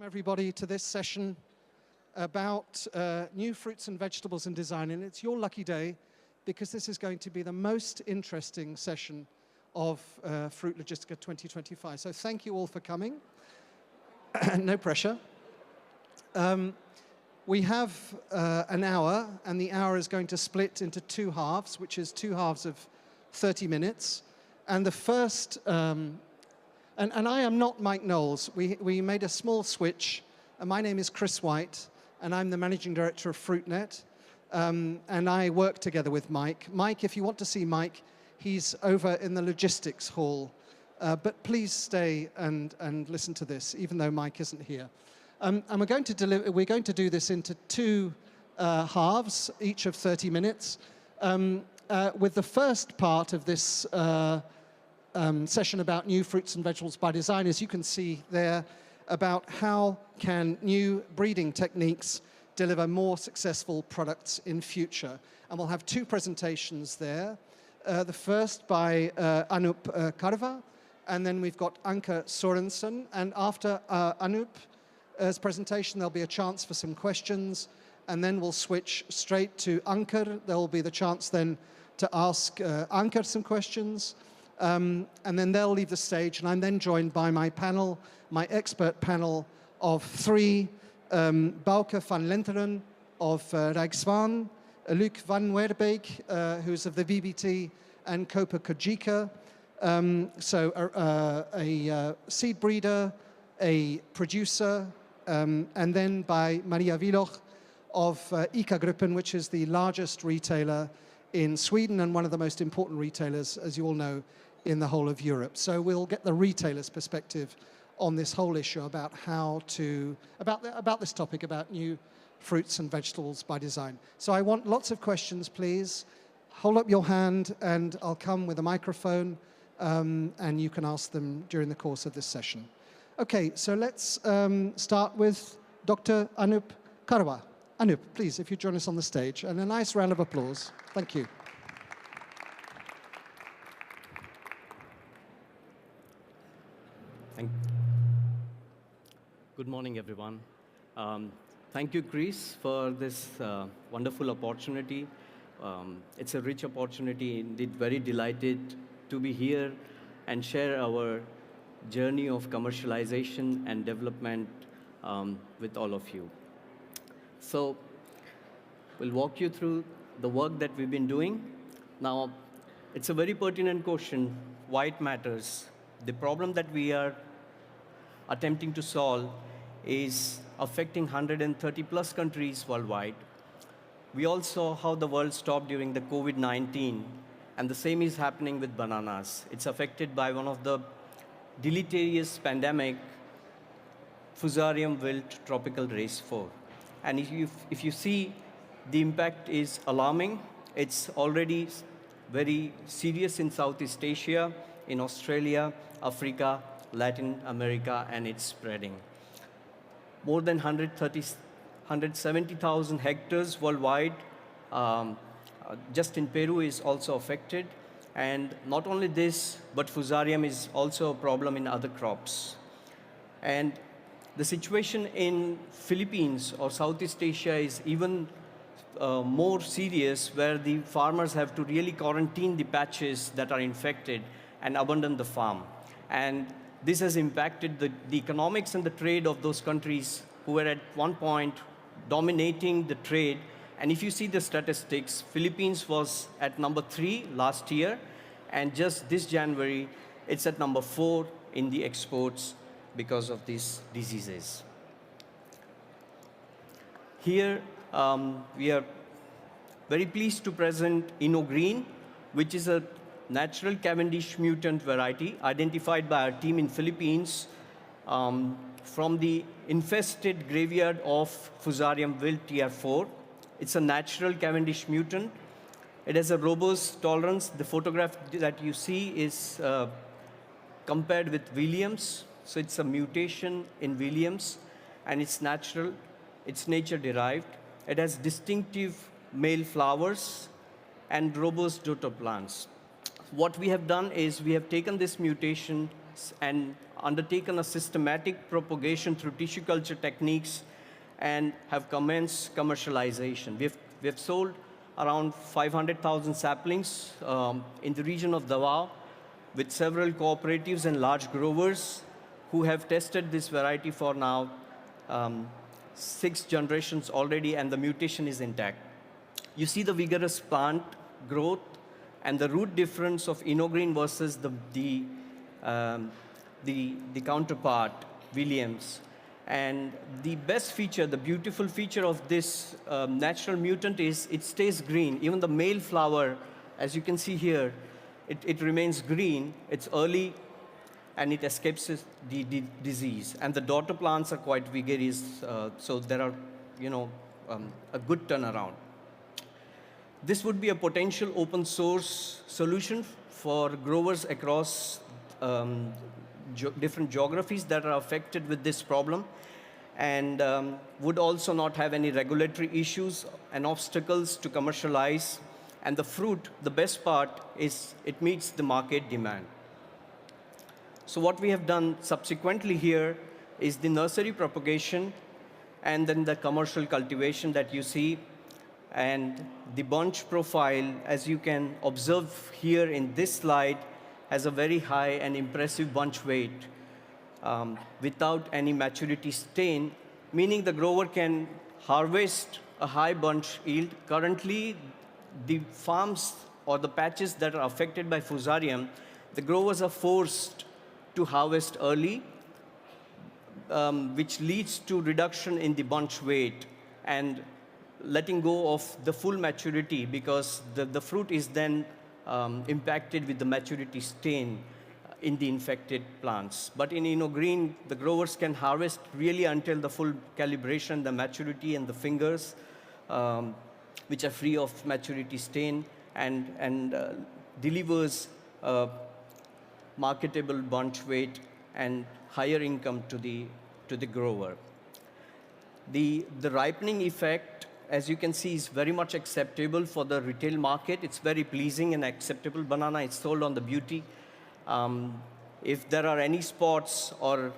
Everybody to this session about new fruits and vegetables and design, and it's your lucky day because this is going to be the most interesting session of Fruit Logistica 2025. So thank you all for coming. No pressure. We have an hour, and the hour is going to split into two halves, which is two halves of 30 minutes. And the first and I am not Mike Knowles. We made a small switch. My name is Chris White, and I'm the Managing Director of FruitNet. And I work together with Mike. Mike, if you want to see Mike, he's over in the logistics hall. But please stay and listen to this, even though Mike isn't here. And we're going to do this into two halves, each of 30 minutes. With the first part of this session about new fruits and vegetables by design, as you can see there, about how can new breeding techniques deliver more successful products in future. And we'll have two presentations there. The first by Anup Karva, and then we've got Anke Sorensen. And after Anup's presentation, there'll be a chance for some questions, and then we'll switch straight to Anke. There will be the chance then to ask Anke some questions. And then they'll leave the stage, and I'm then joined by my panel, my expert panel of three, Bouke van Lenteren of Rijkswaan, Luc van Werbeek, who's of the VBT, and Kopa Kojika, a seed breeder, a producer, and then by Maria Wiloch of ICA Gruppen, which is the largest retailer in Sweden and one of the most important retailers, as you all know, in the whole of Europe. So we'll get the retailer's perspective on this whole issue about about this topic about new fruits and vegetables by design. So I want lots of questions, please. Hold up your hand and I'll come with a microphone and you can ask them during the course of this session. Okay, so let's start with Dr. Anup Karva. Anup, please, if you join us on the stage, and a nice round of applause. Thank you. Good morning, everyone. Thank you, Chris, for this wonderful opportunity. It's a rich opportunity, indeed very delighted to be here and share our journey of commercialization and development with all of you. So we'll walk you through the work that we've been doing. Now, it's a very pertinent question, why it matters. The problem that we are attempting to solve is affecting 130 plus countries worldwide. We all saw how the world stopped during the COVID-19, and the same is happening with bananas. It's affected by one of the deleterious pandemic, Fusarium wilt tropical race 4. And if you see, the impact is alarming. It's already very serious in Southeast Asia, in Australia, Africa, Latin America, and it's spreading. More than 170,000 hectares worldwide, just in Peru, is also affected. And not only this, but Fusarium is also a problem in other crops. And the situation in Philippines or Southeast Asia is even more serious, where the farmers have to really quarantine the patches that are infected and abandon the farm. And this has impacted the economics and the trade of those countries who were at one point dominating the trade. And if you see the statistics, Philippines was at number 3 last year, and just this January, it's at number 4 in the exports because of these diseases. Here, we are very pleased to present Innogreen, which is a natural Cavendish mutant variety identified by our team in Philippines from the infested graveyard of Fusarium wilt TR4. It's a natural Cavendish mutant. It has a robust tolerance. The photograph that you see is compared with Williams. So it's a mutation in Williams, and it's natural. It's nature-derived. It has distinctive male flowers and robust dotter plants. What we have done is we have taken this mutation and undertaken a systematic propagation through tissue culture techniques and have commenced commercialization. We've sold around 500,000 saplings in the region of Davao with several cooperatives and large growers who have tested this variety for now 6 generations already, and the mutation is intact. You see the vigorous plant growth and the root difference of Inogreen versus the counterpart, Williams. And the best feature, the beautiful feature of this natural mutant is it stays green. Even the male flower, as you can see here, it remains green. It's early, and it escapes the disease. And the daughter plants are quite vigorous, so there are, a good turnaround. This would be a potential open source solution for growers across different geographies that are affected with this problem, and would also not have any regulatory issues and obstacles to commercialize. And the fruit, the best part is it meets the market demand. So what we have done subsequently here is the nursery propagation and then the commercial cultivation that you see. And the bunch profile, as you can observe here in this slide, has a very high and impressive bunch weight without any maturity stain, meaning the grower can harvest a high bunch yield. Currently, the farms or the patches that are affected by Fusarium, the growers are forced to harvest early, which leads to reduction in the bunch weight and letting go of the full maturity, because the fruit is then impacted with the maturity stain in the infected plants. But in Inogreen, the growers can harvest really until the full calibration, the maturity, and the fingers, which are free of maturity stain, and delivers marketable bunch weight and higher income to the grower. The ripening effect, as you can see, is very much acceptable for the retail market. It's very pleasing and acceptable banana. It's sold on the beauty. If there are any spots or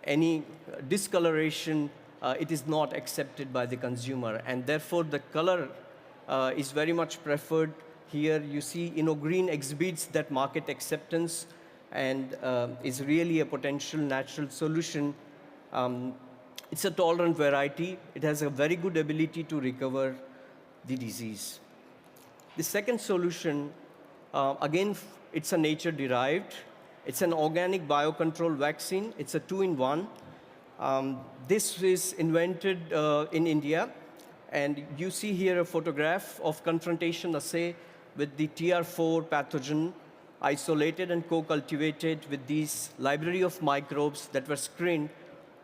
any discoloration, it is not accepted by the consumer, and therefore the color is very much preferred. Here you see Inogreen exhibits that market acceptance and is really a potential natural solution. It's a tolerant variety. It has a very good ability to recover the disease. The second solution, again, it's a nature-derived. It's an organic biocontrol vaccine. It's a 2-in-1. This is invented in India. And you see here a photograph of confrontation assay with the TR4 pathogen, isolated and co-cultivated with these library of microbes that were screened,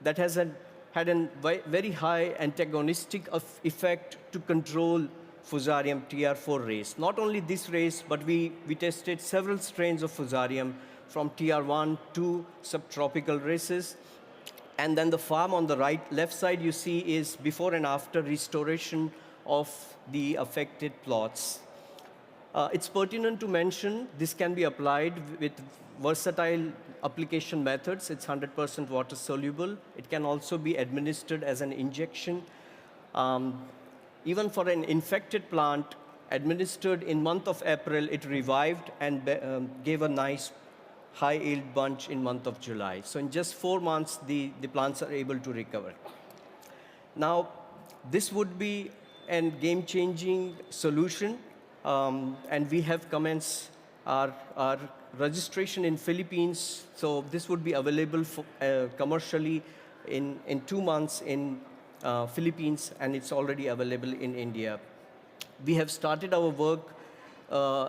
that had a very high antagonistic effect to control Fusarium TR4 race. Not only this race, but we tested several strains of Fusarium from TR1 to subtropical races. And then the farm on the left side you see is before and after restoration of the affected plots. It's pertinent to mention this can be applied with versatile application methods. It's 100% water soluble. It can also be administered as an injection. Even for an infected plant, administered in month of April, it revived and gave a nice high yield bunch in month of July. So in just 4 months, the plants are able to recover. Now, this would be a game-changing solution, and we have commenced our registration in Philippines. So this would be available for, commercially in 2 months in Philippines, and it's already available in India. We have started our work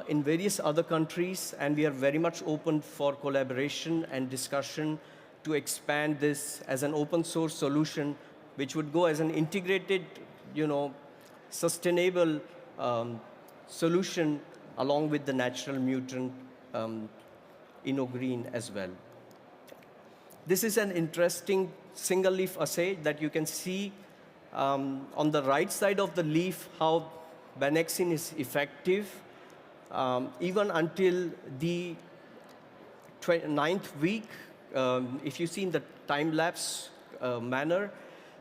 in various other countries, and we are very much open for collaboration and discussion to expand this as an open source solution, which would go as an integrated, sustainable solution along with the natural mutant Inogreen as well. This is an interesting single leaf assay that you can see on the right side of the leaf how Banexin is effective even until the 9th week if you see in the time-lapse manner,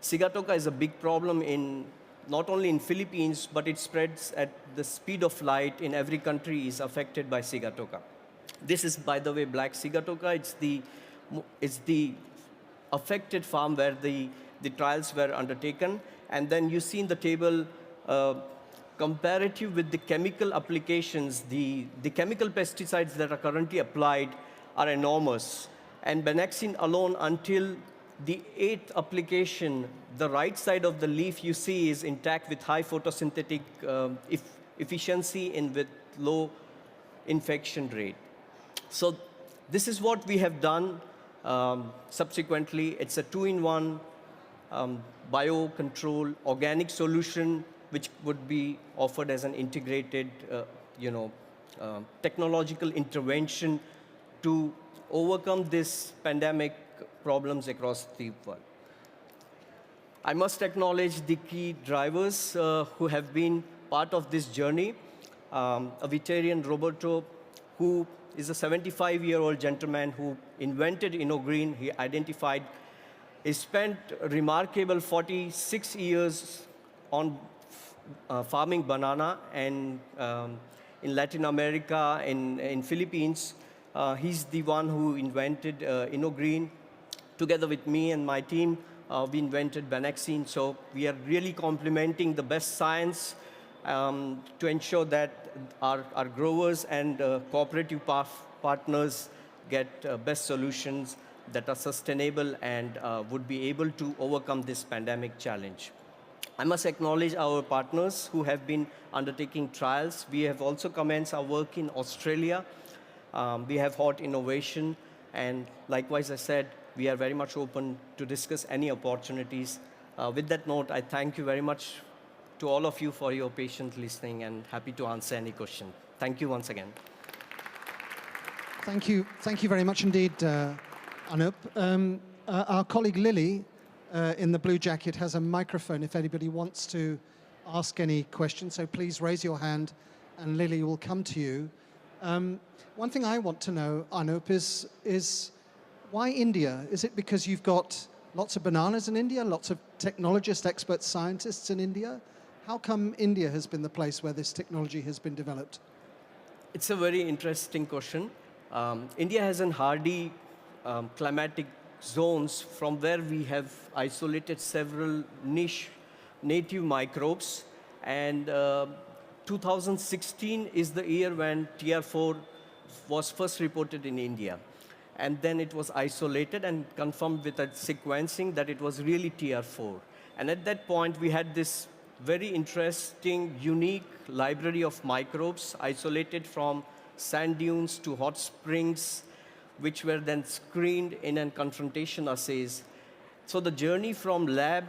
Sigatoka is a big problem in not only in Philippines, but it spreads at the speed of light in every country is affected by Sigatoka. This is, by the way, black Sigatoka. It's the affected farm where the trials were undertaken. And then you see in the table, comparative with the chemical applications, the chemical pesticides that are currently applied are enormous. And Benaxine alone, until the 8th application, the right side of the leaf you see is intact with high photosynthetic efficiency and with low infection rate. So this is what we have done subsequently. It's a 2-in-1 biocontrol organic solution which would be offered as an integrated technological intervention to overcome this pandemic problems across the world. I must acknowledge the key drivers who have been part of this journey. A veteran, Roberto, who is a 75-year-old gentleman who invented InnoGreen. He identified, he spent a remarkable 46 years on farming banana and in Latin America, in Philippines. He's the one who invented InnoGreen. Together with me and my team, we invented Benaxine. So we are really complementing the best science to ensure that our growers and cooperative partners get best solutions that are sustainable and would be able to overcome this pandemic challenge. I must acknowledge our partners who have been undertaking trials. We have also commenced our work in Australia. We have hot innovation, and likewise, I said, we are very much open to discuss any opportunities. With that note, I thank you very much to all of you for your patient listening and happy to answer any question. Thank you once again. Thank you very much indeed, Anup. Our colleague Lily in the blue jacket has a microphone if anybody wants to ask any questions, so please raise your hand and Lily will come to you. One thing I want to know, Anup, is why India? Is it because you've got lots of bananas in India, lots of technologists, expert scientists in India? How come India has been the place where this technology has been developed? It's a very interesting question. India has an hardy climatic zones from where we have isolated several niche native microbes. And 2016 is the year when TR4 was first reported in India. And then it was isolated and confirmed with a sequencing that it was really TR4. And at that point, we had this very interesting, unique library of microbes isolated from sand dunes to hot springs, which were then screened in a confrontation assays. So the journey from lab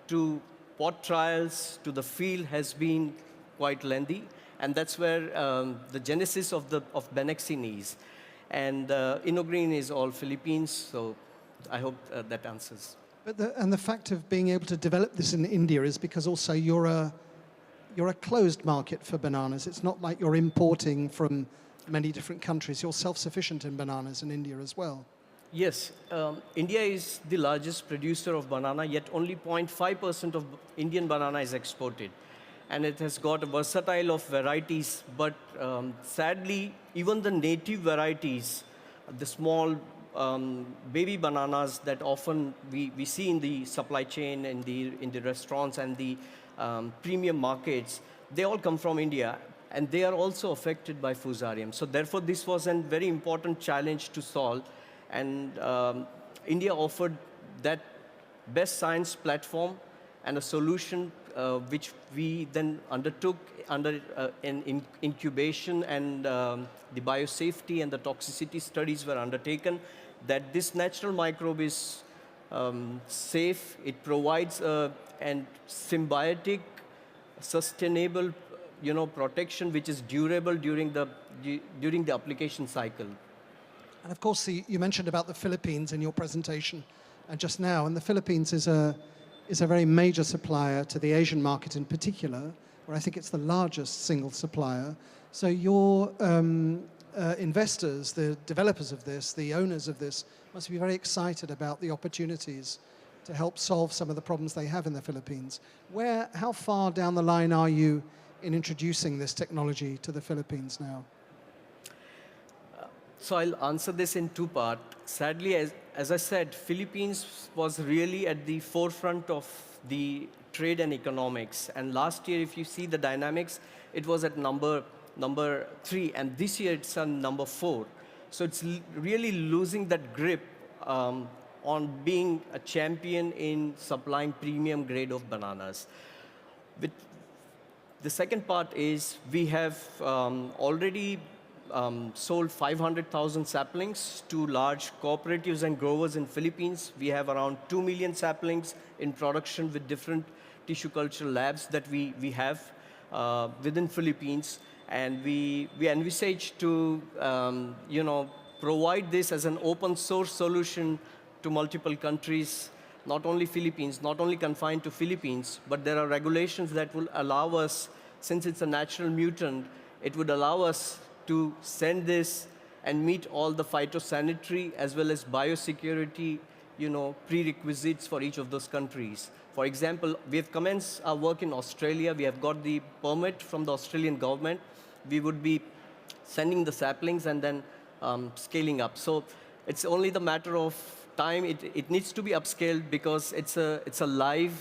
to pot trials to the field has been quite lengthy. And that's where the genesis of Benaxine is. And InnoGreen is all Philippines, so I hope that answers. But the fact of being able to develop this in India is because also you're a closed market for bananas. It's not like you're importing from many different countries. You're self-sufficient in bananas in India as well. Yes, India is the largest producer of banana, yet only 0.5% of Indian banana is exported. And it has got a versatile of varieties, but sadly, even the native varieties, the small baby bananas that often we see in the supply chain, in the restaurants and the premium markets, they all come from India, and they are also affected by Fusarium. So therefore, this was a very important challenge to solve, and India offered that best science platform and a solution which we then undertook under an incubation, and the biosafety and the toxicity studies were undertaken, that this natural microbe is safe. It provides a symbiotic, sustainable protection which is durable during the application cycle. And of course, you mentioned about the Philippines in your presentation just now, and the Philippines is a very major supplier to the Asian market in particular, where I think it's the largest single supplier. So investors, the developers of this, the owners of this, must be very excited about the opportunities to help solve some of the problems they have in the Philippines. How far down the line are you in introducing this technology to the Philippines now? So I'll answer this in two parts. Sadly, as I said, Philippines was really at the forefront of the trade and economics. And last year, if you see the dynamics, it was at number 3, and this year it's on number 4. So it's really losing that grip on being a champion in supplying premium grade of bananas. The second part is we have already sold 500,000 saplings to large cooperatives and growers in Philippines. We have around 2 million saplings in production with different tissue culture labs that we have within Philippines. And we envisage to provide this as an open source solution to multiple countries, not only Philippines, not only confined to Philippines, but there are regulations that will allow us, since it's a natural mutant, it would allow us to send this and meet all the phytosanitary as well as biosecurity, prerequisites for each of those countries. For example, we have commenced our work in Australia. We have got the permit from the Australian government. We would be sending the saplings and then scaling up. So it's only the matter of time. It needs to be upscaled because it's a live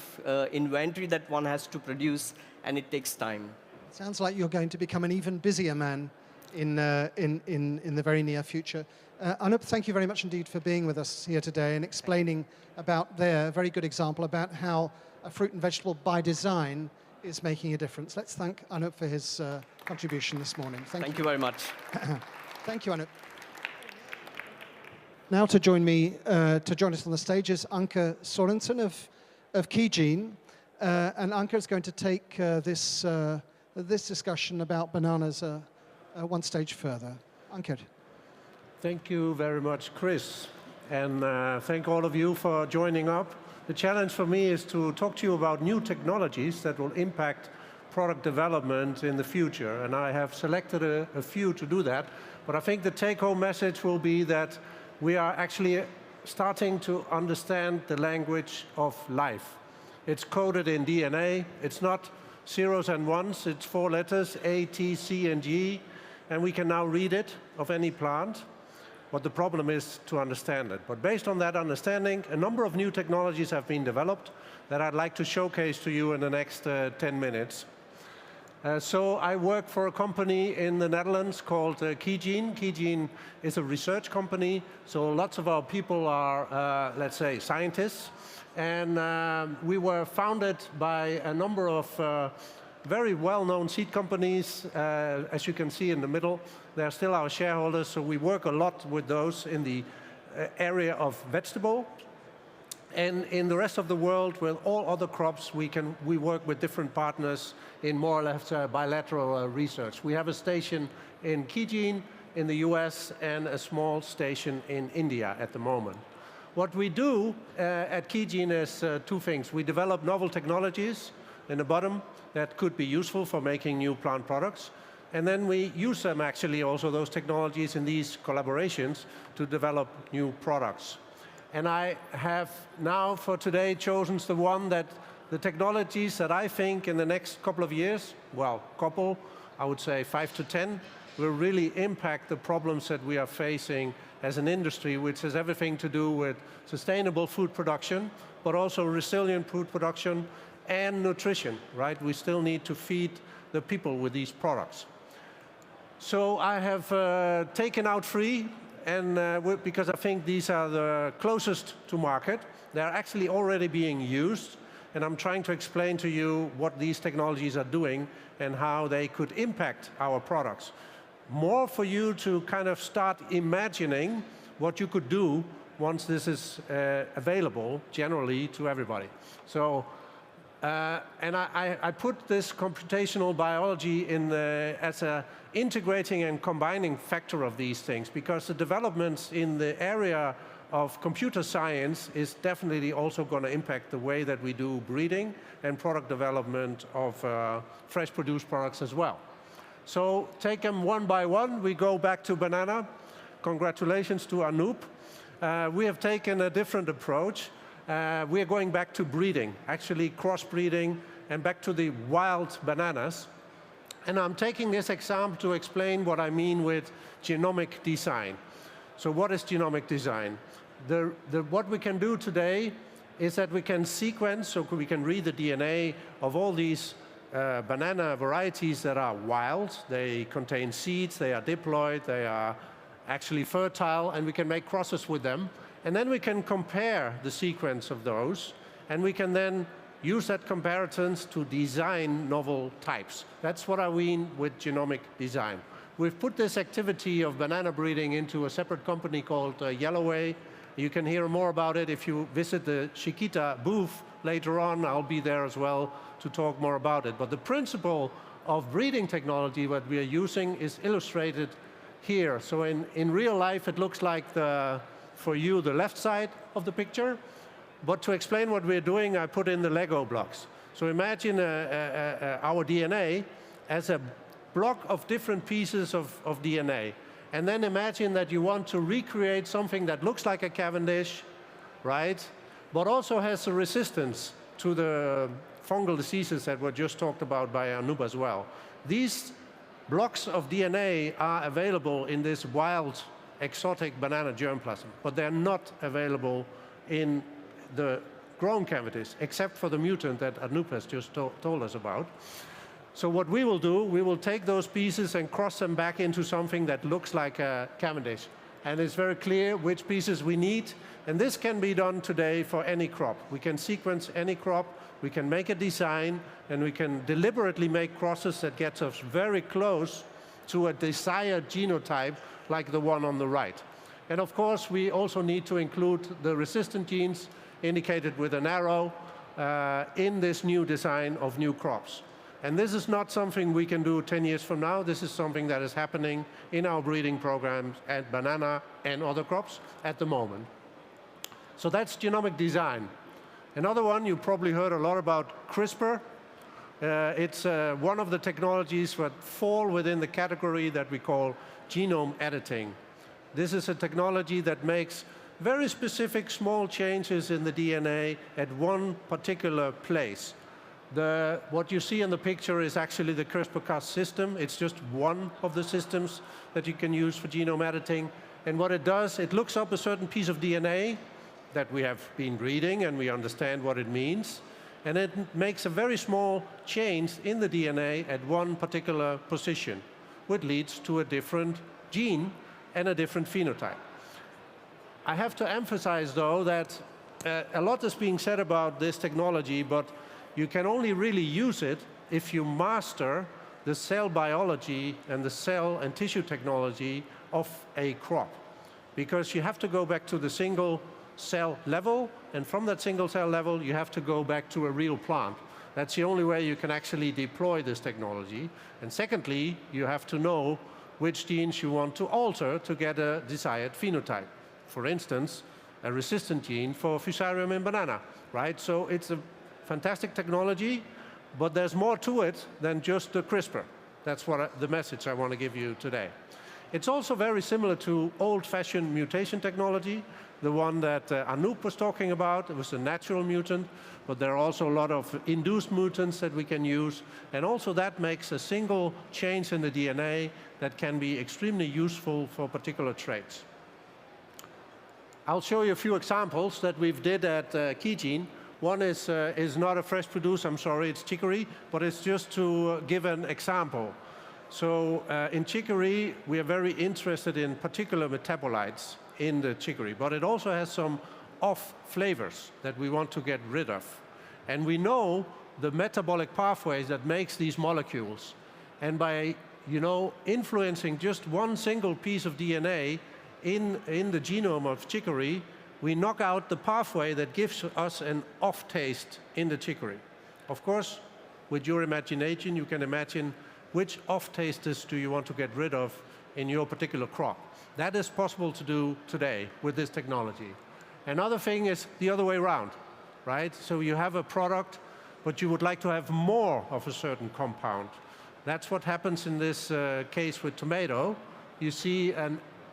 inventory that one has to produce, and it takes time. It sounds like you're going to become an even busier man in the very near future. Anup, thank you very much indeed for being with us here today and explaining about their very good example about how a fruit and vegetable by design is making a difference. Let's thank Anup for his contribution this morning. Thank you very much. Thank you, Anup. Now to join us on the stage is Anke Sorensen of Kijin. And Anke is going to take this discussion about bananas one stage further. Anke. Thank you very much, Chris. And thank all of you for joining up. The challenge for me is to talk to you about new technologies that will impact product development in the future. And I have selected a few to do that. But I think the take-home message will be that we are actually starting to understand the language of life. It's coded in DNA. It's not zeros and ones. It's 4 letters, A, T, C, and G. And we can now read it of any plant. What the problem is to understand it. But based on that understanding, a number of new technologies have been developed that I'd like to showcase to you in the next 10 minutes. So I work for a company in the Netherlands called Kijin. Kijin is a research company, so lots of our people are, let's say, scientists. And we were founded by a number of very well-known seed companies. As you can see in the middle, they're still our shareholders, so we work a lot with those in the area of vegetable. And in the rest of the world, with all other crops, we work with different partners in more or less bilateral research. We have a station in Kijin in the US and a small station in India at the moment. What we do at Kijin is 2 things. We develop novel technologies in the bottom that could be useful for making new plant products. And then we use them actually also, those technologies in these collaborations to develop new products. And I have now for today chosen the technologies that I think in the next couple of years, I would say 5 to 10, will really impact the problems that we are facing as an industry, which has everything to do with sustainable food production, but also resilient food production and nutrition, right? We still need to feed the people with these products. So I have taken out 3, and because I think these are the closest to market. They're actually already being used, and I'm trying to explain to you what these technologies are doing and how they could impact our products. More for you to kind of start imagining what you could do once this is available generally to everybody. So, and I put this computational biology in as an integrating and combining factor of these things, because the developments in the area of computer science is definitely also going to impact the way that we do breeding and product development of fresh produced products as well. So take them one by one. We go back to banana. Congratulations to Anoop. We have taken a different approach. We are going back to breeding, actually crossbreeding, and back to the wild bananas. And I'm taking this example to explain what I mean with genomic design. So what is genomic design? What we can do today is that we can sequence, so we can read the DNA of all these banana varieties that are wild. They contain seeds, they are diploid, they are actually fertile, and we can make crosses with them. And then we can compare the sequence of those, and we can then use that comparisons to design novel types. That's what I mean with genomic design. We've put this activity of banana breeding into a separate company called Yellowway. You can hear more about it if you visit the Chiquita booth later on. I'll be there as well to talk more about it. But the principle of breeding technology that we are using is illustrated here. So in real life, it looks like, for you, the left side of the picture. But to explain what we're doing, I put in the Lego blocks. So imagine our DNA as a block of different pieces of DNA. And then imagine that you want to recreate something that looks like a Cavendish, right? But also has a resistance to the fungal diseases that were just talked about by Anoop as well. These blocks of DNA are available in this wild, exotic banana germplasm, but they're not available in the grown cavities, except for the mutant that Anoop has just told us about. So what we will do, we will take those pieces and cross them back into something that looks like a Cavendish. And it's very clear which pieces we need. And this can be done today for any crop. We can sequence any crop, we can make a design, and we can deliberately make crosses that get us very close to a desired genotype like the one on the right. And of course, we also need to include the resistant genes indicated with an arrow in this new design of new crops. And this is not something we can do 10 years from now. This is something that is happening in our breeding programs at banana and other crops at the moment. So that's genomic design. Another one, you probably heard a lot about CRISPR. It's one of the technologies that fall within the category that we call genome editing. This is a technology that makes very specific small changes in the DNA at one particular place. What you see in the picture is actually the CRISPR-Cas system. It's just one of the systems that you can use for genome editing. And what it does, it looks up a certain piece of DNA that we have been reading and we understand what it means. And it makes a very small change in the DNA at one particular position, which leads to a different gene and a different phenotype. I have to emphasize, though, that a lot is being said about this technology, but you can only really use it if you master the cell biology and the cell and tissue technology of a crop. Because you have to go back to the single cell level, and from that single cell level, you have to go back to a real plant. That's the only way you can actually deploy this technology. And secondly, you have to know which genes you want to alter to get a desired phenotype. For instance, a resistant gene for Fusarium in banana, right? So it's a fantastic technology, but there's more to it than just the CRISPR. That's the message I want to give you today. It's also very similar to old-fashioned mutation technology, the one that Anoop was talking about. It was a natural mutant, but there are also a lot of induced mutants that we can use, and also that makes a single change in the DNA that can be extremely useful for particular traits. I'll show you a few examples that we've did at Keygene. One is not a fresh produce, I'm sorry, it's chicory, but it's just to give an example. So in chicory, we are very interested in particular metabolites in the chicory, but it also has some off flavors that we want to get rid of. And we know the metabolic pathways that makes these molecules. And by influencing just one single piece of DNA in the genome of chicory, we knock out the pathway that gives us an off taste in the chicory. Of course, with your imagination, you can imagine which off tastes do you want to get rid of in your particular crop. That is possible to do today with this technology. Another thing is the other way around, right? So you have a product, but you would like to have more of a certain compound. That's what happens in this case with tomato. You see a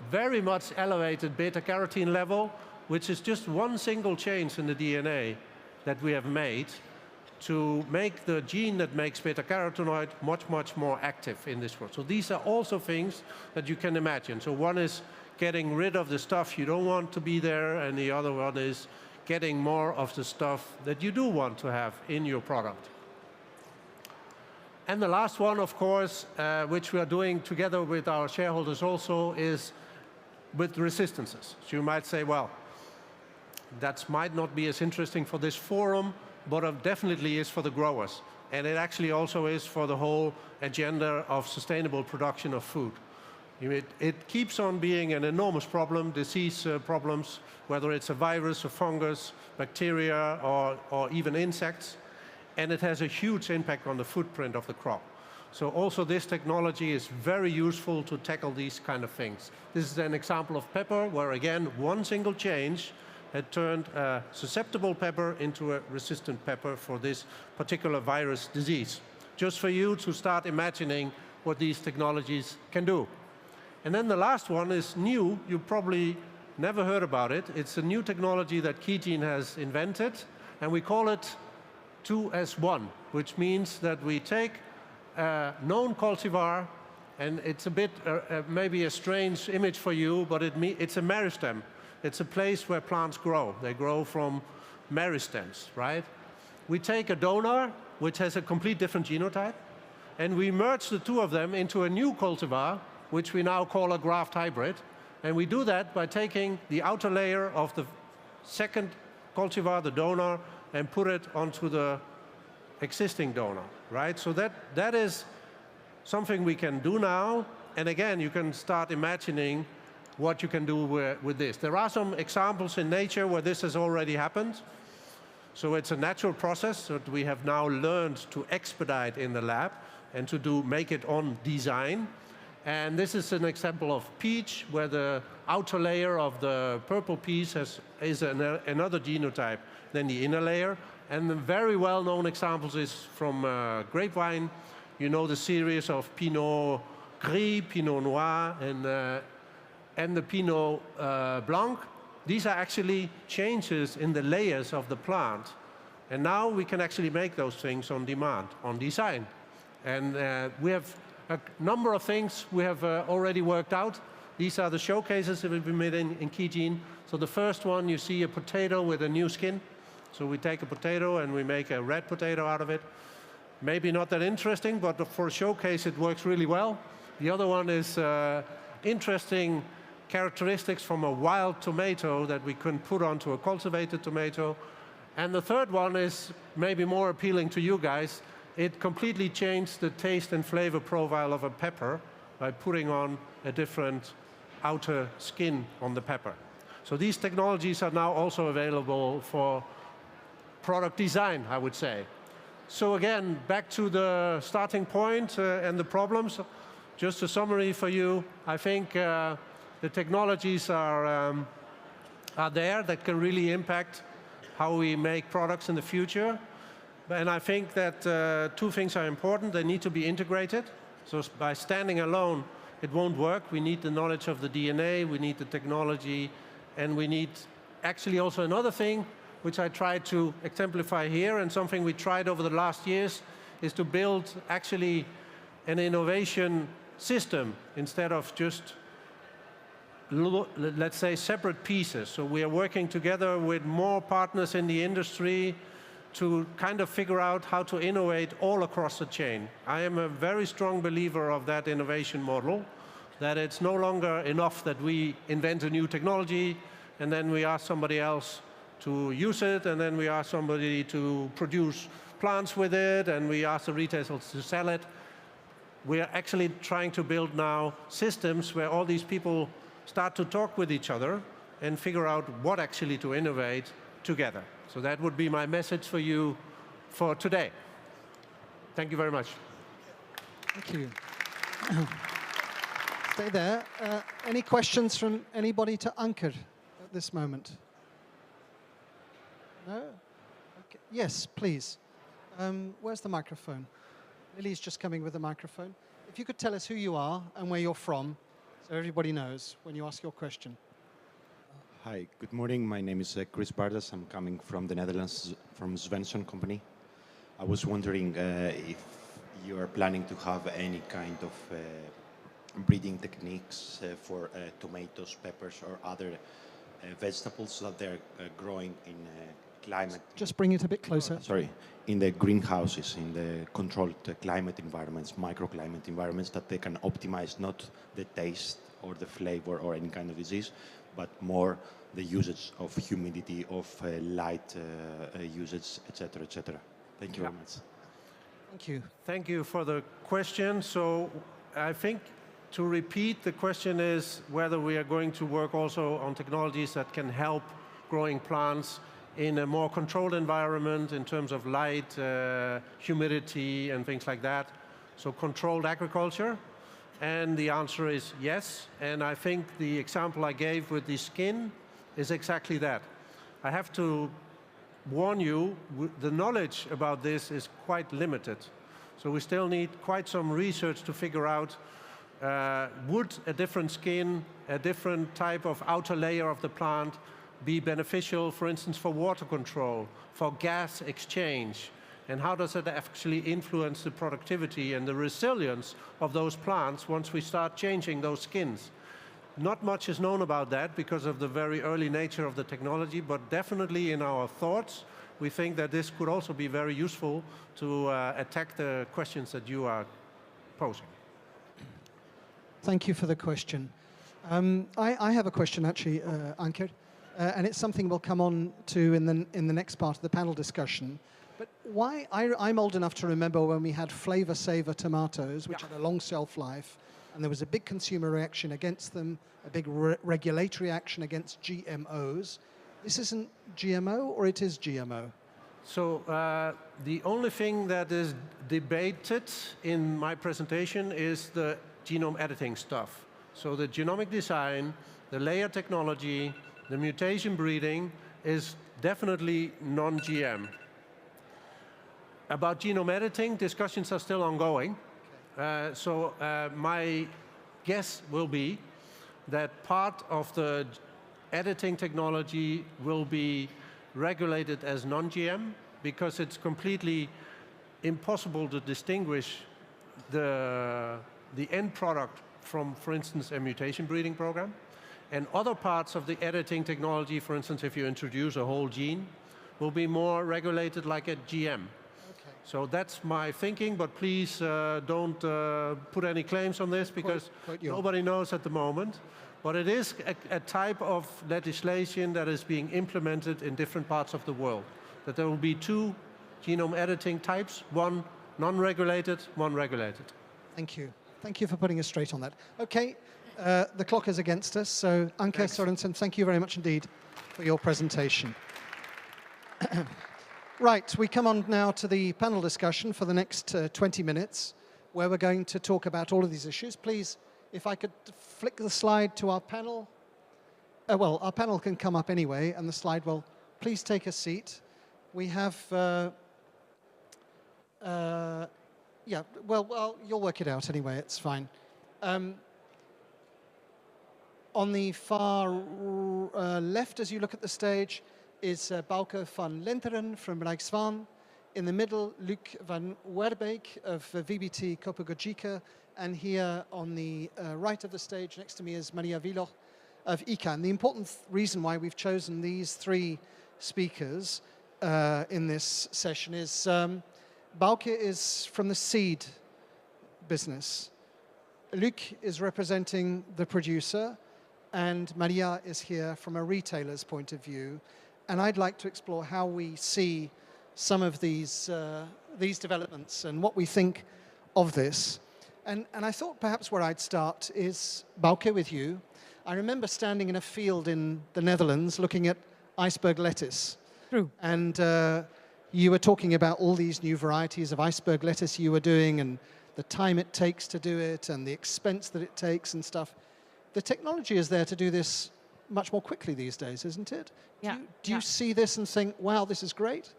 very much elevated beta-carotene level, which is just one single change in the DNA that we have made to make the gene that makes beta-carotenoid much, much more active in this world. So these are also things that you can imagine. So one is getting rid of the stuff you don't want to be there, and the other one is getting more of the stuff that you do want to have in your product. And the last one, of course, which we are doing together with our shareholders also, is with resistances. So you might say, well, that might not be as interesting for this forum, but it definitely is for the growers. And it actually also is for the whole agenda of sustainable production of food. It keeps on being an enormous problem, disease problems, whether it's a virus, a fungus, bacteria, or even insects. And it has a huge impact on the footprint of the crop. So also this technology is very useful to tackle these kind of things. This is an example of pepper, where again, one single change had turned a susceptible pepper into a resistant pepper for this particular virus disease. Just for you to start imagining what these technologies can do. And then the last one is new. You probably never heard about it. It's a new technology that Keygen has invented, and we call it 2S1, which means that we take a known cultivar, and it's a bit maybe a strange image for you, but it's a meristem. It's a place where plants grow. They grow from meristems, right? We take a donor, which has a complete different genotype, and we merge the two of them into a new cultivar, which we now call a graft hybrid. And we do that by taking the outer layer of the second cultivar, the donor, and put it onto the existing donor, right? So that is something we can do now. And again, you can start imagining what you can do with this. There are some examples in nature where this has already happened. So it's a natural process that we have now learned to expedite in the lab and to make it on design. And this is an example of peach, where the outer layer of the purple piece is another genotype than the inner layer. And the very well-known examples is from grapevine. You know the series of Pinot Gris, Pinot Noir, and the Pinot Blanc. These are actually changes in the layers of the plant. And now we can actually make those things on demand, on design. And we have a number of things we have already worked out. These are the showcases that we've made in Keygen. So the first one, you see a potato with a new skin. So we take a potato and we make a red potato out of it. Maybe not that interesting, but for a showcase it works really well. The other one is interesting characteristics from a wild tomato that we can put onto a cultivated tomato. And the third one is maybe more appealing to you guys. It completely changed the taste and flavor profile of a pepper by putting on a different outer skin on the pepper. So these technologies are now also available for product design, I would say. So again, back to the starting point and the problems. Just a summary for you. I think the technologies are there that can really impact how we make products in the future. And I think that two things are important. They need to be integrated. So by standing alone, it won't work. We need the knowledge of the DNA, we need the technology, and we need actually also another thing, which I tried to exemplify here, and something we tried over the last years, is to build actually an innovation system instead of just, let's say, separate pieces. So we are working together with more partners in the industry to kind of figure out how to innovate all across the chain. I am a very strong believer of that innovation model, that it's no longer enough that we invent a new technology and then we ask somebody else to use it, and then we ask somebody to produce plants with it, and we ask the retailers to sell it. We are actually trying to build now systems where all these people start to talk with each other and figure out what actually to innovate together. So that would be my message for you for today. Thank you very much. Thank you. Stay there. Any questions from anybody to Anker at this moment? No? Okay. Yes, please. Where's the microphone? Lily's just coming with a microphone. If you could tell us who you are and where you're from, so everybody knows when you ask your question. Hi, good morning. My name is Chris Bardas. I'm coming from the Netherlands, from Svensson company. I was wondering if you are planning to have any kind of breeding techniques for tomatoes, peppers, or other vegetables that they're growing in climate. Just bring it a bit closer. Sorry, in the greenhouses, in the controlled climate environments, microclimate environments, that they can optimize not the taste or the flavor or any kind of disease, but more the usage of humidity, of light usage, etc., etc. Thank you very much. Thank you. Thank you for the question. So I think to repeat, the question is whether we are going to work also on technologies that can help growing plants in a more controlled environment in terms of light, humidity, and things like that. So controlled agriculture. And the answer is yes. And I think the example I gave with the skin is exactly that. I have to warn you, the knowledge about this is quite limited. So we still need quite some research to figure out would a different skin, a different type of outer layer of the plant be beneficial, for instance, for water control, for gas exchange, and how does it actually influence the productivity and the resilience of those plants once we start changing those skins? Not much is known about that because of the very early nature of the technology, but definitely in our thoughts, we think that this could also be very useful to attack the questions that you are posing. Thank you for the question. I have a question, actually, Anker, and it's something we'll come on to in the next part of the panel discussion. But why? I'm old enough to remember when we had Flavor Saver tomatoes, which had a long shelf life, and there was a big consumer reaction against them, a big regulatory action against GMOs. This isn't GMO, or it is GMO? So the only thing that is debated in my presentation is the genome editing stuff. So the genomic design, the layer technology, the mutation breeding is definitely non-GM. About genome editing, discussions are still ongoing. So my guess will be that part of the editing technology will be regulated as non-GM because it's completely impossible to distinguish the end product from, for instance, a mutation breeding program. And other parts of the editing technology, for instance, if you introduce a whole gene, will be more regulated like a GM. So that's my thinking, but please don't put any claims on this because nobody knows at the moment. But it is a type of legislation that is being implemented in different parts of the world. That there will be two genome editing types, one non-regulated, one regulated. Thank you. Thank you for putting us straight on that. Okay, the clock is against us, so Anke Sørensen, thank you very much indeed for your presentation. Right, we come on now to the panel discussion for the next 20 minutes, where we're going to talk about all of these issues. Please, if I could flick the slide to our panel. Well, our panel can come up anyway, and the slide will. Please take a seat. We have, yeah, well, you'll work it out anyway, it's fine. On the far left, as you look at the stage, is Bauke van Lenteren from Rijkswaan. In the middle, Luc van Werbeek of VBT Copagogica. And here on the right of the stage, next to me, is Maria Wieloch of ICA. And the important reason why we've chosen these three speakers in this session is Bauke is from the seed business. Luc is representing the producer, and Maria is here from a retailer's point of view. And I'd like to explore how we see some of these developments and what we think of this. And I thought perhaps where I'd start is, Bauke, with you. I remember standing in a field in the Netherlands looking at iceberg lettuce. True. And you were talking about all these new varieties of iceberg lettuce you were doing and the time it takes to do it and the expense that it takes and stuff. The technology is there to do this much more quickly these days, isn't it? Yeah. Do you see this and think, wow, this is great?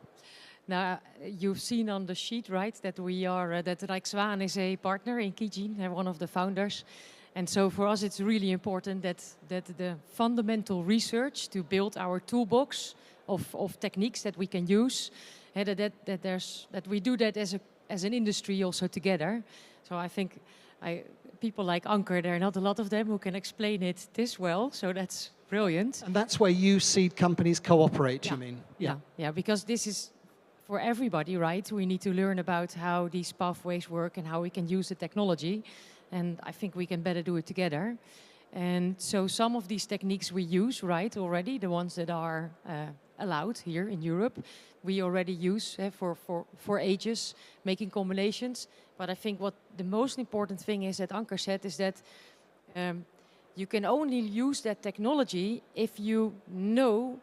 Now, you've seen on the sheet, right, that we are, that Rijkswaan is a partner in Kijin, they're one of the founders. And so for us, it's really important that the fundamental research to build our toolbox of techniques that we can use, that we do that as an industry also together. So I think people like Anker, there are not a lot of them who can explain it this well, so that's brilliant. And that's where you see companies cooperate, you mean? Yeah, because this is for everybody, right? We need to learn about how these pathways work and how we can use the technology. And I think we can better do it together. And so some of these techniques we use, right, already, the ones that are allowed here in Europe, we already use for ages, making combinations. But I think what the most important thing is that Anker said is that you can only use that technology if you know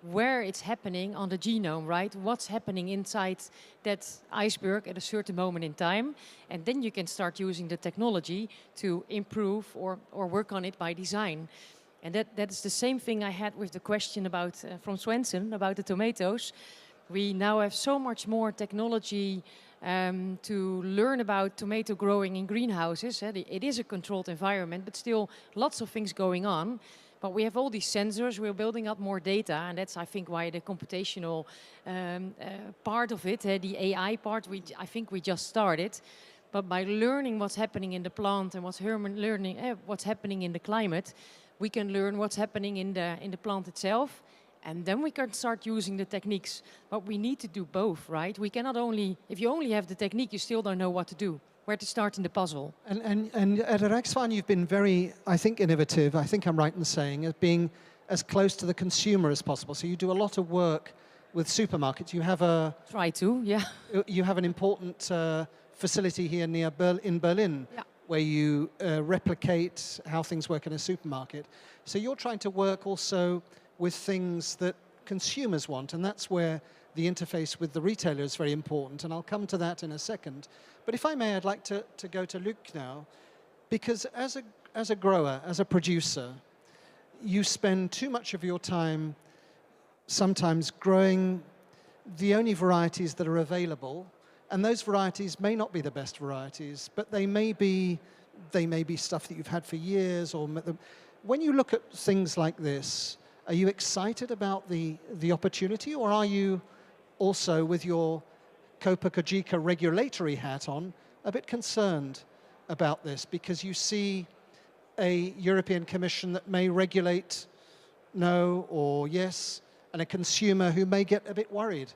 where it's happening on the genome, right? What's happening inside that iceberg at a certain moment in time. And then you can start using the technology to improve or work on it by design. And that is the same thing I had with the question about from Swenson about the tomatoes. We now have so much more technology to learn about tomato growing in greenhouses. It is a controlled environment, but still lots of things going on. But we have all these sensors, we're building up more data, and that's, I think, why the computational part of it, the AI part, I think we just started. But by learning what's happening in the plant and what's happening in the climate, we can learn what's happening in the plant itself, and then we can start using the techniques. But we need to do both, right? We cannot only, if you only have the technique, you still don't know what to do. Where to start in the puzzle. And at Rijkswaan, you've been very, I think, innovative, I think I'm right in saying, as being as close to the consumer as possible. So you do a lot of work with supermarkets. You have Try to, yeah. You have an important facility here in Berlin, yeah, where you replicate how things work in a supermarket. So you're trying to work also with things that consumers want, and that's where the interface with the retailer is very important, and I'll come to that in a second. But if I may, I'd like to go to Luc now, because as a grower, as a producer, you spend too much of your time sometimes growing the only varieties that are available, and those varieties may not be the best varieties, but they may be stuff that you've had for years. Or when you look at things like this, are you excited about the opportunity, or are you also, with your Copa Cogeca regulatory hat on, a bit concerned about this because you see a European Commission that may regulate no or yes, and a consumer who may get a bit worried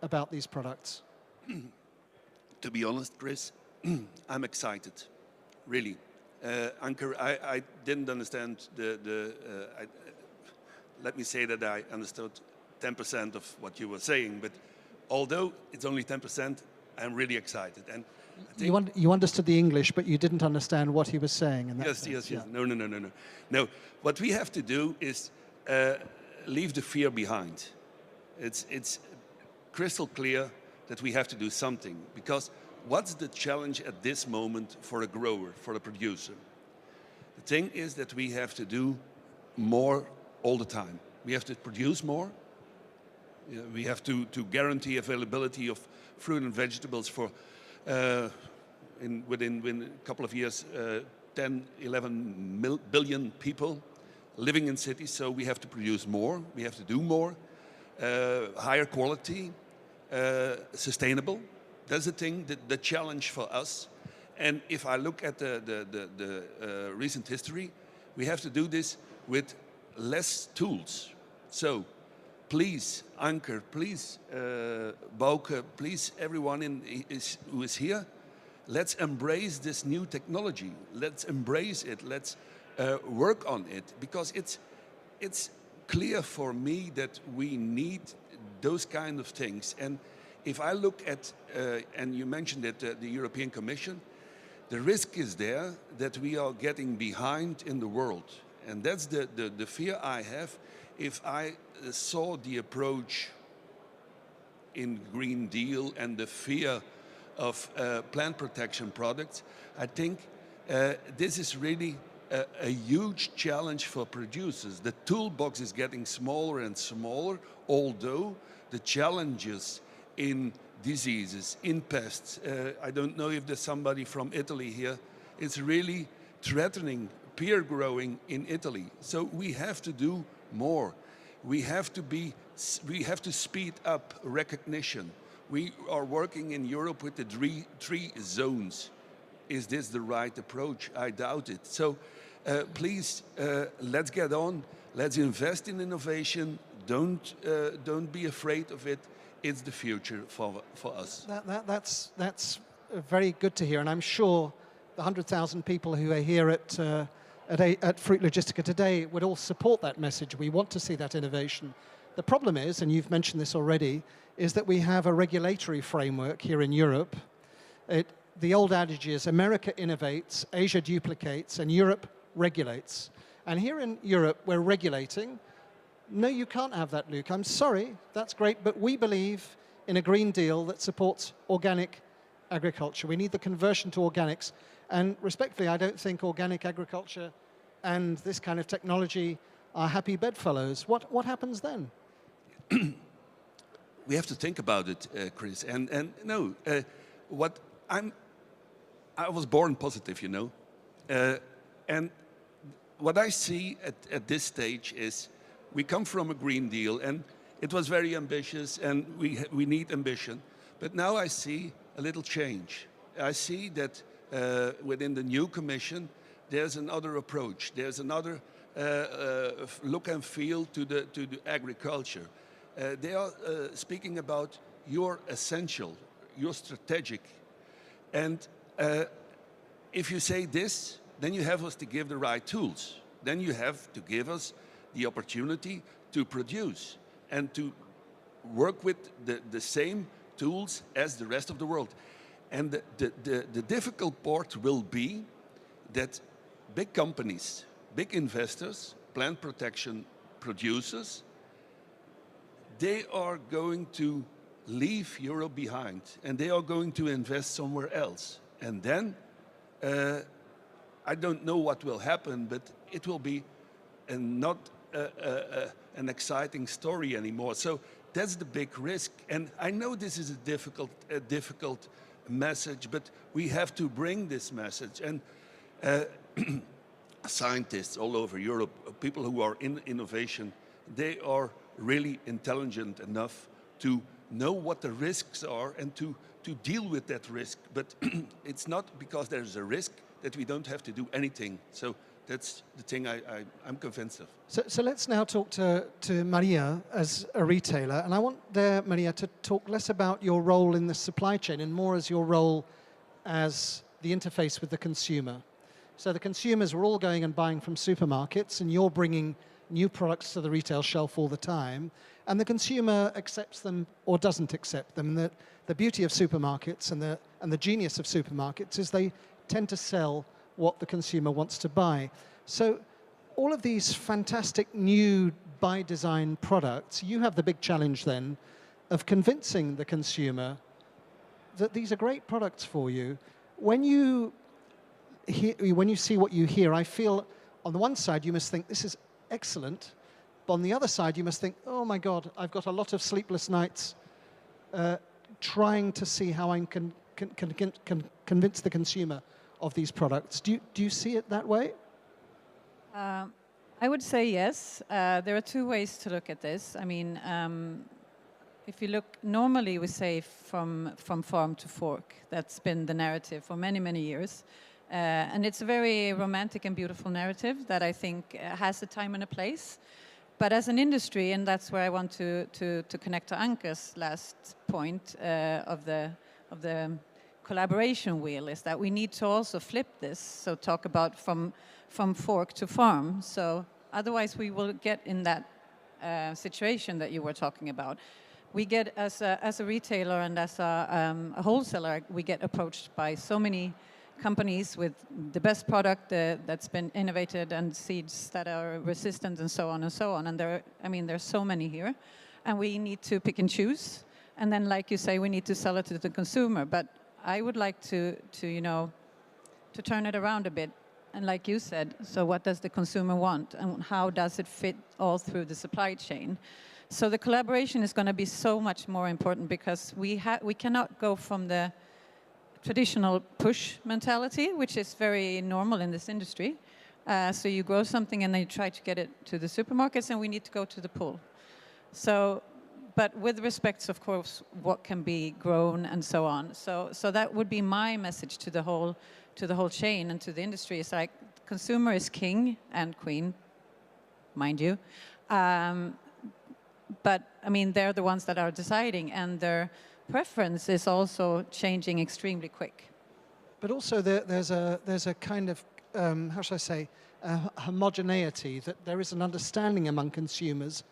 about these products? To be honest, Chris, I'm excited, really. Anker, I didn't understand let me say that I understood 10% of what you were saying, but although it's only 10%, I'm really excited. And you understood the English, but you didn't understand what he was saying. In that yes, sense. yes. No. No, what we have to do is leave the fear behind. It's crystal clear that we have to do something, because what's the challenge at this moment for a grower, for a producer? The thing is that we have to do more all the time. We have to produce more. We have to guarantee availability of fruit and vegetables for, within a couple of years, 10, 11 billion people living in cities. So we have to produce more, we have to do more, higher quality, sustainable. That's the thing, the challenge for us. And if I look at the recent history, we have to do this with less tools. So please, Anker, please, Bouke, please, everyone who is here, let's embrace this new technology. Let's embrace it. Let's work on it, because it's clear for me that we need those kind of things. And if I look at, and you mentioned it, the European Commission, the risk is there that we are getting behind in the world. And that's the fear I have. If I saw the approach in Green Deal and the fear of plant protection products, I think this is really a huge challenge for producers. The toolbox is getting smaller and smaller, although the challenges in diseases, in pests. I don't know if there's somebody from Italy here. It's really threatening pear growing in Italy. So we have to do more. We have to speed up recognition. We are working in Europe with the three zones. Is this the right approach? I doubt it. So please, let's get on. Let's invest in innovation. Don't be afraid of it. It's the future for us. That's very good to hear, and I'm sure the 100,000 people who are here at Fruit Logistica today would all support that message. We want to see that innovation. The problem is, and you've mentioned this already, is that we have a regulatory framework here in Europe. The old adage is America innovates, Asia duplicates, and Europe regulates. And here in Europe, we're regulating. No, you can't have that, Luke. I'm sorry, that's great, but we believe in a Green Deal that supports organic agriculture. We need the conversion to organics. And respectfully, I don't think organic agriculture and this kind of technology are happy bedfellows. What happens then? We have to think about it, Chris. And no, I was born positive, you know. And what I see at this stage is we come from a Green Deal, and it was very ambitious, and we need ambition. But now I see a little change. I see that within the new Commission, there's another approach. There's another look and feel to the agriculture. They are speaking about you're essential, you're strategic. And if you say this, then you have us to give the right tools. Then you have to give us the opportunity to produce and to work with the same tools as the rest of the world. And the difficult part will be that big companies, big investors, plant protection producers, they are going to leave Europe behind and they are going to invest somewhere else. And then I don't know what will happen, but it will be not an exciting story anymore. So that's the big risk. And I know this is a difficult message, but we have to bring this message. And scientists all over Europe, people who are in innovation, they are really intelligent enough to know what the risks are and to deal with that risk. But it's not because there's a risk that we don't have to do anything. So that's the thing I'm convinced of. So let's now talk to Maria as a retailer. And I want Maria, to talk less about your role in the supply chain and more as your role as the interface with the consumer. So the consumers are all going and buying from supermarkets, and you're bringing new products to the retail shelf all the time, and the consumer accepts them or doesn't accept them. And the beauty of supermarkets and the genius of supermarkets is they tend to sell what the consumer wants to buy. So all of these fantastic new by design products, you have the big challenge then of convincing the consumer that these are great products for you. When you see what you hear, I feel on the one side you must think this is excellent, but on the other side you must think, oh my God, I've got a lot of sleepless nights trying to see how I can convince the consumer of these products. Do you see it that way? I would say yes. There are two ways to look at this. I mean, if you look, normally we say from farm to fork. That's been the narrative for many, many years. And it's a very romantic and beautiful narrative that I think has a time and a place. But as an industry, and that's where I want to connect to Anke's last point of the collaboration wheel, is that we need to also flip this. So talk about from fork to farm. So otherwise we will get in that situation that you were talking about. We get, as a retailer and as a wholesaler, we get approached by so many companies with the best product that's been innovated and seeds that are resistant and so on and so on. And there's so many here. And we need to pick and choose. And then, like you say, we need to sell it to the consumer. But I would like to turn it around a bit. And like you said, so what does the consumer want? And how does it fit all through the supply chain? So the collaboration is going to be so much more important because we cannot go from the traditional push mentality, which is very normal in this industry. So you grow something and then you try to get it to the supermarkets, and we need to go to the pool. So, but with respect, of course, what can be grown and so on. So that would be my message to the whole chain and to the industry. It's like consumer is king and queen, mind you. But I mean, they're the ones that are deciding, and their preference is also changing extremely quick. But also there's a kind of, how should I say, homogeneity, that there is an understanding among consumers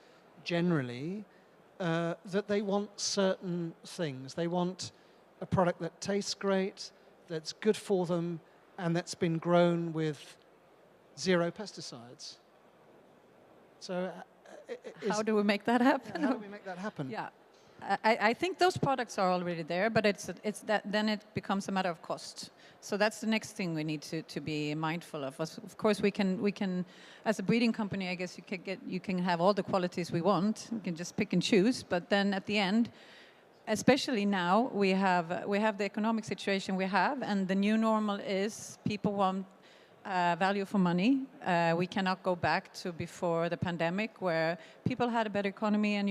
generally that they want certain things. They want a product that tastes great, that's good for them, and that's been grown with 0 pesticides. So how do we make that happen? How do we make that happen? Yeah, I think those products are already there, but it's that then it becomes a matter of cost. So that's the next thing we need to be mindful of. Of course, we can, as a breeding company, I guess you can have all the qualities we want. You can just pick and choose. But then at the end, especially now, we have the economic situation we have, and the new normal is people want value for money. We cannot go back to before the pandemic, where people had a better economy, and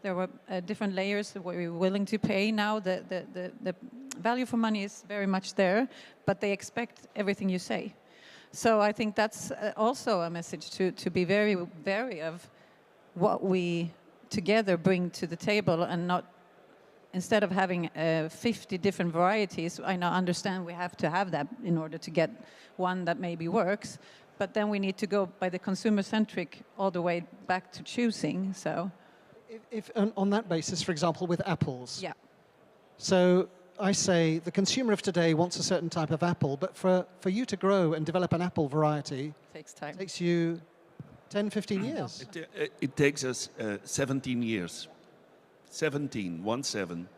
there were different layers that we were willing to pay. Now the value for money is very much there, but they expect everything you say. So I think that's also a message to be very wary of what we together bring to the table, and not, instead of having 50 different varieties. I now understand we have to have that in order to get one that maybe works, but then we need to go by the consumer-centric all the way back to choosing. So, if on that basis, for example, with apples. Yeah. So I say the consumer of today wants a certain type of apple, but for you to grow and develop an apple variety, takes time. It takes you 10, 15 years. It takes us 17 years. 17, 17.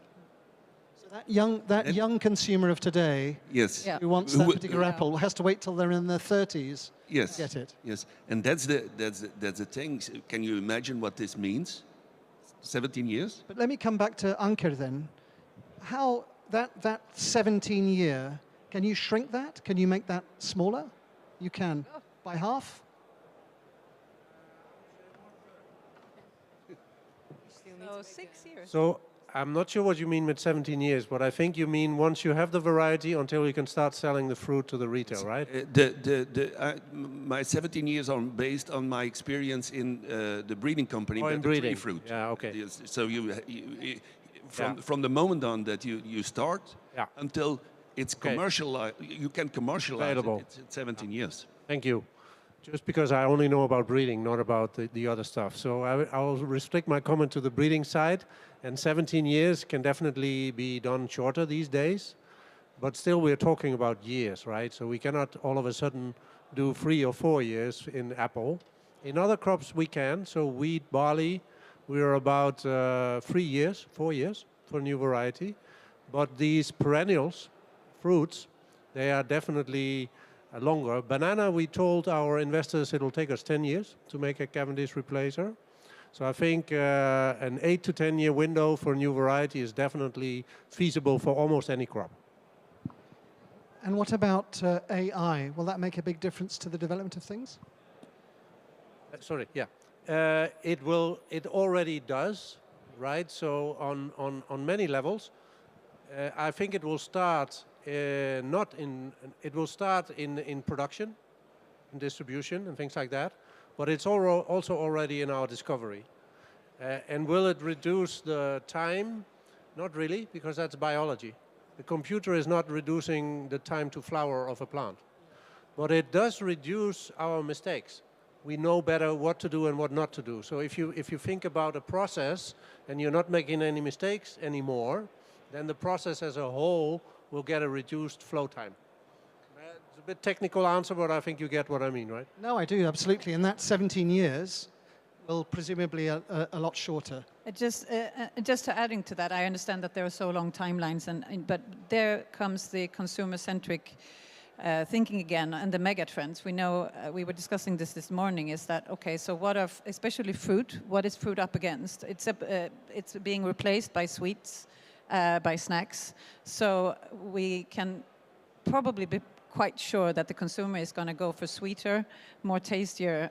So that young consumer of today, yes, Yeah. who wants that particular apple, has to wait till they're in their 30s yes, to get it. Yes, and that's the thing. Can you imagine what this means? 17 years. But let me come back to Anker then. How that 17 year, can you shrink that? Can you make that smaller? You can. By half? So 6 years. So I'm not sure what you mean with 17 years, but I think you mean once you have the variety until you can start selling the fruit to the retail, right? My 17 years are based on my experience in the breeding company, in the breeding. tree fruit. Yeah, okay. Yes, so from the moment on that you start until it's commercialized, you can commercialize Available. It's 17 years. Thank you. Just because I only know about breeding, not about the other stuff. So I'll restrict my comment to the breeding side. And 17 years can definitely be done shorter these days. But still, we're talking about years, right? So we cannot all of a sudden do 3 or 4 years in apple. In other crops, we can. So wheat, barley, we're about 3 years, 4 years for a new variety. But these perennials, fruits, they are definitely longer. Banana, we told our investors it'll take us 10 years to make a Cavendish replacer. So I think an 8 to 10 year window for a new variety is definitely feasible for almost any crop. And what about AI? Will that make a big difference to the development of things? It will. It already does, right? So on many levels, I think it will start It will start in production, in distribution, and things like that. But it's also already in our discovery. And will it reduce the time? Not really, because that's biology. The computer is not reducing the time to flower of a plant. But it does reduce our mistakes. We know better what to do and what not to do. So if you think about a process and you're not making any mistakes anymore, then the process as a whole will get a reduced flow time. It's a bit technical answer, but I think you get what I mean, right? No, I do, absolutely. And that 17 years will presumably a lot shorter. Just to adding to that, I understand that there are so long timelines, but there comes the consumer-centric thinking again on the mega trends. We know, we were discussing this morning, is that, okay, so what are, especially fruit, what is fruit up against? It's being replaced by sweets, by snacks. So we can probably be quite sure that the consumer is going to go for sweeter, more tastier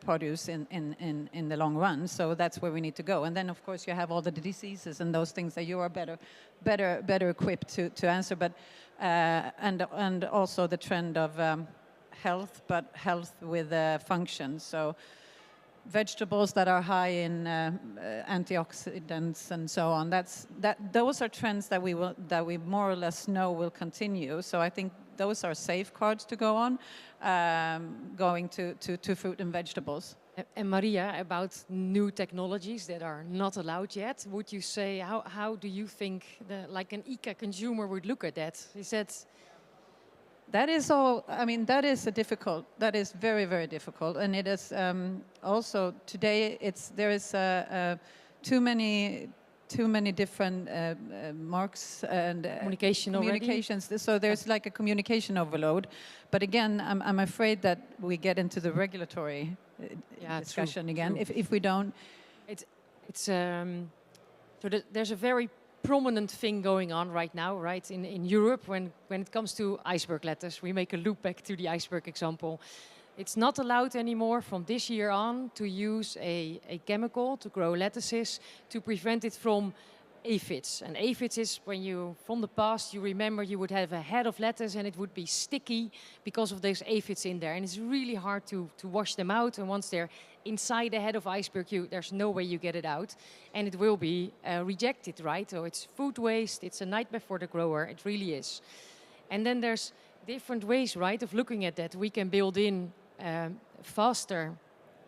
produce in the long run. So that's where we need to go. And then, of course, you have all the diseases and those things that you are better equipped to answer. But and also the trend of health, but health with function. So vegetables that are high in antioxidants and so on. Those are trends that we more or less know will continue. So I think those are safeguards to go on, going to fruit and vegetables. And Maria, about new technologies that are not allowed yet, would you say, how do you think like an ICA consumer would look at that? Is that is all, I mean, that is very, very difficult. And it is also, today, there is too many different marks and communications. Already? So there's like a communication overload. But again, I'm afraid that we get into the regulatory discussion again. True. If we don't. So there's a very prominent thing going on right now, right, in Europe when it comes to iceberg lettuce. We make a loop back to the iceberg example. It's not allowed anymore from this year on to use a chemical to grow lettuces to prevent it from aphids. And aphids is when you, from the past, you remember you would have a head of lettuce and it would be sticky because of those aphids in there. And it's really hard to wash them out. And once they're inside the head of iceberg, there's no way you get it out. And it will be rejected, right? So it's food waste. It's a nightmare for the grower. It really is. And then there's different ways, right, of looking at that. We can build in faster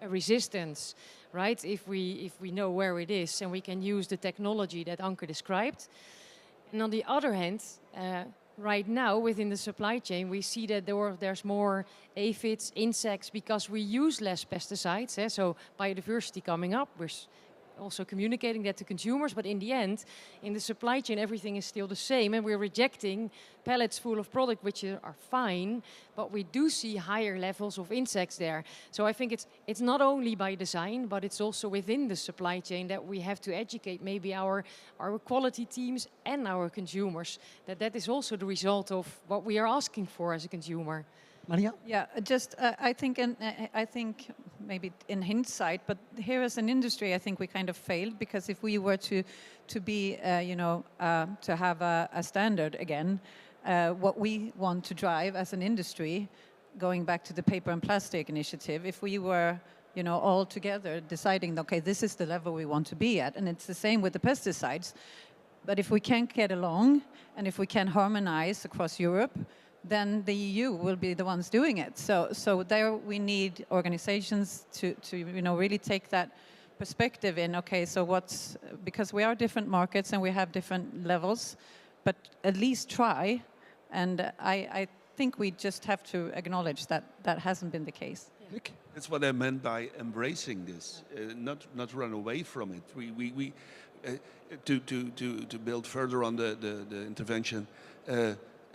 resistance, right? If we know where it is, and we can use the technology that Anke described. And on the other hand, right now within the supply chain, we see that there's more aphids, insects, because we use less pesticides. So biodiversity coming up. We're also communicating that to consumers, but in the end, in the supply chain, everything is still the same, and we're rejecting pallets full of product which are fine, but we do see higher levels of insects there. So I think it's not only by design, but it's also within the supply chain that we have to educate maybe our quality teams and our consumers, that is also the result of what we are asking for as a consumer. Maria? Yeah, just I think maybe in hindsight, but here as an industry, I think we kind of failed, because if we were to be, to have a standard again, what we want to drive as an industry, going back to the paper and plastic initiative, if we were, all together deciding, okay, this is the level we want to be at, and it's the same with the pesticides. But if we can't get along, and if we can harmonize across Europe, then the EU will be the ones doing it. So there we need organizations to really take that perspective in, okay, so because we are different markets and we have different levels, but at least try. And I think we just have to acknowledge that that hasn't been the case. That's what I meant by embracing this, not run away from it. We to build further on the intervention,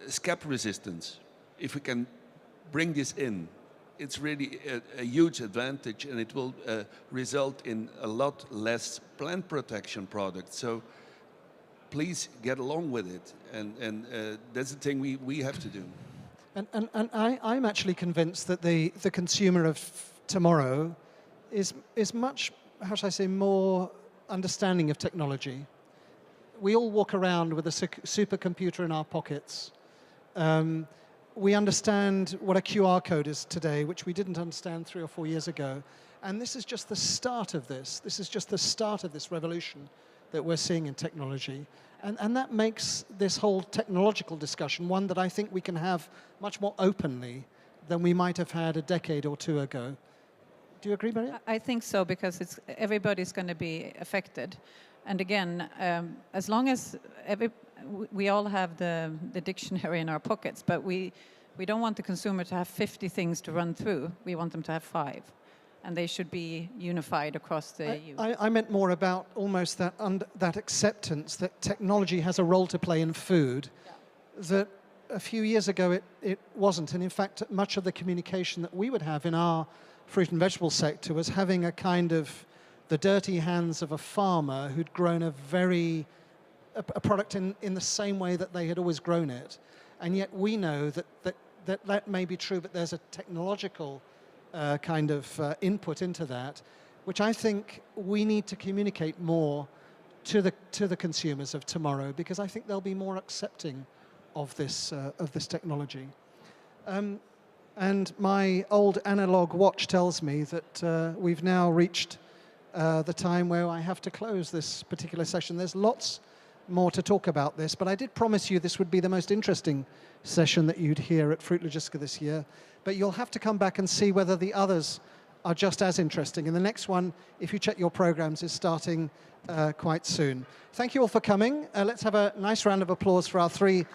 scab resistance. If we can bring this in, it's really a huge advantage, and it will result in a lot less plant protection products. So please get along with it, and that's the thing we have to do. And I'm actually convinced that the consumer of tomorrow is much, how should I say, more understanding of technology. We all walk around with a supercomputer in our pockets. We understand what a QR code is today, which we didn't understand 3 or 4 years ago. And this is just the start of this. This is just the start of this revolution that we're seeing in technology. And that makes this whole technological discussion one that I think we can have much more openly than we might have had a decade or 2 ago. Do you agree, Maria? I think so, because everybody's going to be affected. And again, as long as we all have the dictionary in our pockets, but we don't want the consumer to have 50 things to run through. We want them to have 5. And they should be unified across the EU. I meant more about almost that acceptance that technology has a role to play in food, that a few years ago it wasn't. And in fact, much of the communication that we would have in our fruit and vegetable sector was having a kind of the dirty hands of a farmer who'd grown a product in the same way that they had always grown it. And yet we know that may be true, but there's a technological kind of input into that, which I think we need to communicate more to the consumers of tomorrow, because I think they'll be more accepting of this technology. And my old analog watch tells me that we've now reached the time where I have to close this particular session. There's lots more to talk about this, but I did promise you this would be the most interesting session that you'd hear at Fruit Logistica this year. But you'll have to come back and see whether the others are just as interesting. And the next one, if you check your programs, is starting quite soon. Thank you all for coming. Let's have a nice round of applause for our three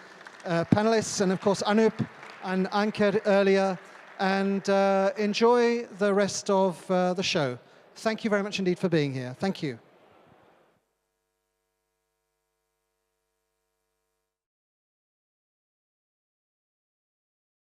panelists, and of course Anup and Anker earlier, and enjoy the rest of the show. Thank you very much indeed for being here. Thank you.